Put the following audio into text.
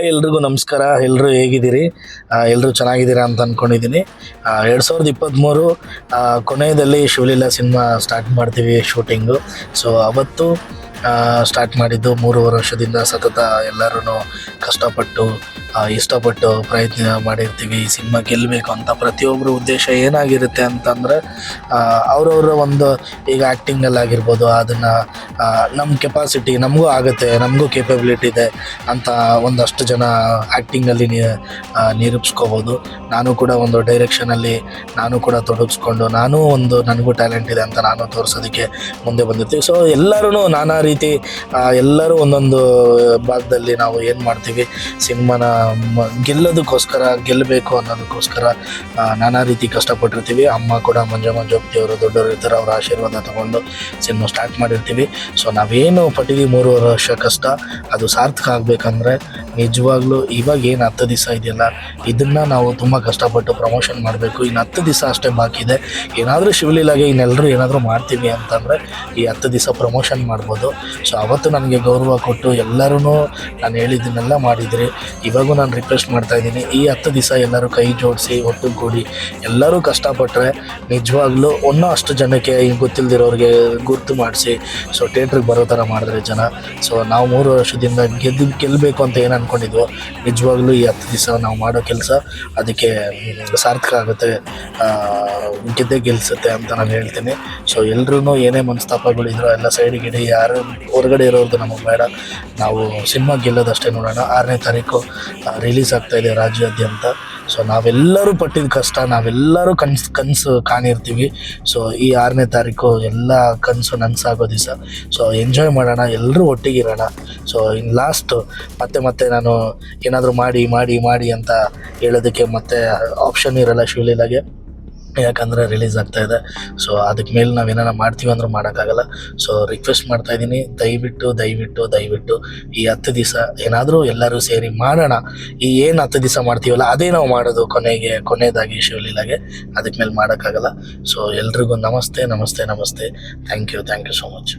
Hi ಎಲ್ರಿಗೂ ನಮಸ್ಕಾರ. ಎಲ್ಲರೂ ಹೇಗಿದ್ದೀರಿ? ಎಲ್ಲರೂ ಚೆನ್ನಾಗಿದ್ದೀರಾ ಅಂತ ಅಂದ್ಕೊಂಡಿದ್ದೀನಿ. 2023 ಕೊನೆಯಲ್ಲಿ ಶಿವಲೀಲಾ ಸಿನಿಮಾ ಸ್ಟಾರ್ಟ್ ಮಾಡ್ತೀವಿ ಶೂಟಿಂಗು. ಸೊ ಅವತ್ತು ಸ್ಟಾರ್ಟ್ ಮಾಡಿದ್ದು 3 ವರ್ಷದಿಂದ ಸತತ ಎಲ್ಲರೂ ಕಷ್ಟಪಟ್ಟು ಇಷ್ಟಪಟ್ಟು ಪ್ರಯತ್ನ ಮಾಡಿರ್ತೀವಿ ಈ ಸಿನಿಮಾ ಗೆಲ್ಲಬೇಕು ಅಂತ. ಪ್ರತಿಯೊಬ್ಬರ ಉದ್ದೇಶ ಏನಾಗಿರುತ್ತೆ ಅಂತಂದರೆ ಅವರವರ ಒಂದು ಈಗ ಆ್ಯಕ್ಟಿಂಗಲ್ಲಾಗಿರ್ಬೋದು, ಅದನ್ನು ನಮ್ಮ ಕೆಪಾಸಿಟಿ ನಮಗೂ ಆಗುತ್ತೆ, ನಮಗೂ ಕೇಪಬಿಲಿಟಿ ಇದೆ ಅಂತ ಒಂದಷ್ಟು ಜನ ಆ್ಯಕ್ಟಿಂಗಲ್ಲಿ ನಿರೂಪಿಸ್ಕೋಬೋದು. ನಾನು ಕೂಡ ಒಂದು ಡೈರೆಕ್ಷನಲ್ಲಿ ನಾನು ಕೂಡ ತೊಡಗಿಸ್ಕೊಂಡು ನನಗೂ ಟ್ಯಾಲೆಂಟ್ ಇದೆ ಅಂತ ನಾನು ತೋರಿಸೋದಕ್ಕೆ ಮುಂದೆ ಬಂದಿರ್ತೀವಿ. ಸೊ ಎಲ್ಲರೂ ನಾನಾ ರೀತಿ ಎಲ್ಲರೂ ಒಂದೊಂದು ಭಾಗದಲ್ಲಿ ನಾವು ಏನು ಮಾಡ್ತೀವಿ, ಸಿನಿಮಾನ ಗೆಲ್ಲೋದಕ್ಕೋಸ್ಕರ, ಗೆಲ್ಲಬೇಕು ಅನ್ನೋದಕ್ಕೋಸ್ಕರ ನಾನಾ ರೀತಿ ಕಷ್ಟಪಟ್ಟಿರ್ತೀವಿ. ಅಮ್ಮ ಕೂಡ ಮಂಜಮ್ಮ ಜೋಗ್ತಿಯವರು ದೊಡ್ಡವರು ಇರ್ತಾರೆ, ಅವರ ಆಶೀರ್ವಾದ ತಗೊಂಡು ಸಿನಿಮಾ ಸ್ಟಾರ್ಟ್ ಮಾಡಿರ್ತೀವಿ. ಸೊ ನಾವೇನು ಪಟ್ಟಿದ್ದೀವಿ 3 ವರ್ಷ ಕಷ್ಟ, ಅದು ಸಾರ್ಥಕ ಆಗಬೇಕಂದ್ರೆ ನಿಜವಾಗ್ಲೂ ಇವಾಗ ಏನು 10 ದಿವಸ ಇದೆಯಲ್ಲ, ಇದನ್ನು ನಾವು ತುಂಬ ಕಷ್ಟಪಟ್ಟು ಪ್ರಮೋಷನ್ ಮಾಡಬೇಕು. ಇನ್ನು 10 ದಿವಸ ಅಷ್ಟೇ ಬಾಕಿ ಇದೆ. ಏನಾದರೂ ಶಿವಲೀಲಾಗೆ ಇನ್ನೆಲ್ಲರೂ ಏನಾದರೂ ಮಾಡ್ತೀವಿ ಅಂತಂದರೆ ಈ 10 ದಿವಸ ಪ್ರಮೋಷನ್ ಮಾಡ್ಬೋದು. ಸೊ ಅವತ್ತು ನನಗೆ ಗೌರವ ಕೊಟ್ಟು ಎಲ್ಲರೂ ನಾನು ಹೇಳಿದ್ದನ್ನೆಲ್ಲ ಮಾಡಿದ್ರಿ. ಇವಾಗೂ ನಾನು ರಿಕ್ವೆಸ್ಟ್ ಮಾಡ್ತಾಯಿದ್ದೀನಿ, ಈ 10 ದಿವಸ ಎಲ್ಲರೂ ಕೈ ಜೋಡಿಸಿ ಒಟ್ಟುಗೂಡಿ ಎಲ್ಲರೂ ಕಷ್ಟಪಟ್ಟರೆ ನಿಜವಾಗ್ಲೂ ಅಷ್ಟು ಜನಕ್ಕೆ ಈಗ ಗೊತ್ತಿಲ್ಲದಿರೋರಿಗೆ ಗುರ್ತು ಮಾಡಿಸಿ ಸೊ ಥಿಯೇಟ್ರಿಗೆ ಬರೋ ಥರ ಮಾಡಿದ್ರೆ ಜನ. ಸೊ ನಾವು 3 ವರ್ಷದಿಂದ ಗೆಲ್ಲಬೇಕು ಅಂತ ಏನು ಅಂದ್ಕೊಂಡಿದ್ವೋ ನಿಜವಾಗ್ಲೂ ಈ 10 ದಿವಸ ನಾವು ಮಾಡೋ ಕೆಲಸ ಅದಕ್ಕೆ ಸಾರ್ಥಕ ಆಗುತ್ತೆ, ಗೆದ್ದೇ ಗೆಲ್ಲಿಸುತ್ತೆ ಅಂತ ನಾನು ಹೇಳ್ತೀನಿ. ಸೊ ಎಲ್ರೂ ಏನೇ ಮನಸ್ತಾಪಗಳಿದ್ರು ಎಲ್ಲ ಸೈಡಿಗಿಡಿ, ಯಾರು ಹೊರಗಡೆ ಇರೋದು ನಮಗೆ ಬೇಡ. ನಾವು ಸಿನಿಮಾ ಗೆಲ್ಲೋದಷ್ಟೇ ನೋಡೋಣ. 6ನೇ ತಾರೀಕು ರಿಲೀಸ್ ಆಗ್ತಾಯಿದೆ ರಾಜ್ಯಾದ್ಯಂತ. ಸೊ ನಾವೆಲ್ಲರೂ ಪಟ್ಟಿದ ಕಷ್ಟ, ನಾವೆಲ್ಲರೂ ಕನಸು ಕಾಣಿರ್ತೀವಿ. ಸೊ ಈ 6ನೇ ತಾರೀಕು ಎಲ್ಲ ಕನಸು ನನಸಾಗೋ ದಿವಸ. ಸೊ ಎಂಜಾಯ್ ಮಾಡೋಣ, ಎಲ್ಲರೂ ಒಟ್ಟಿಗಿರೋಣ. ಸೊ ಇನ್ನು ಲಾಸ್ಟ್ ಮತ್ತೆ ನಾನು ಏನಾದರೂ ಮಾಡಿ ಅಂತ ಹೇಳೋದಕ್ಕೆ ಮತ್ತೆ ಆಪ್ಷನ್ ಇರೋಲ್ಲ ಶಿವಲೀಲಾಗೆ, ಯಾಕಂದರೆ ರಿಲೀಸ್ ಆಗ್ತಾಯಿದೆ. ಸೊ ಅದಕ್ಕೆ ಮೇಲೆ ನಾವು ಏನಾರ ಮಾಡ್ತೀವಿ ಅಂದರೂ ಮಾಡೋಕ್ಕಾಗಲ್ಲ. ಸೊ ರಿಕ್ವೆಸ್ಟ್ ಮಾಡ್ತಾಯಿದ್ದೀನಿ, ದಯವಿಟ್ಟು ಈ 10 ದಿವಸ ಏನಾದರೂ ಎಲ್ಲರೂ ಸೇರಿ ಮಾಡೋಣ. ಈ ಏನು 10 ದಿವಸ ಮಾಡ್ತೀವಲ್ಲ ಅದೇ ನಾವು ಮಾಡೋದು ಕೊನೆಯದಾಗಿ ಶಿವಲೀಲಾಗೆ. ಅದಕ್ಕೆ ಮೇಲೆ ಮಾಡೋಕ್ಕಾಗಲ್ಲ. ಸೊ ಎಲ್ರಿಗೂ ನಮಸ್ತೆ. Thank you so much.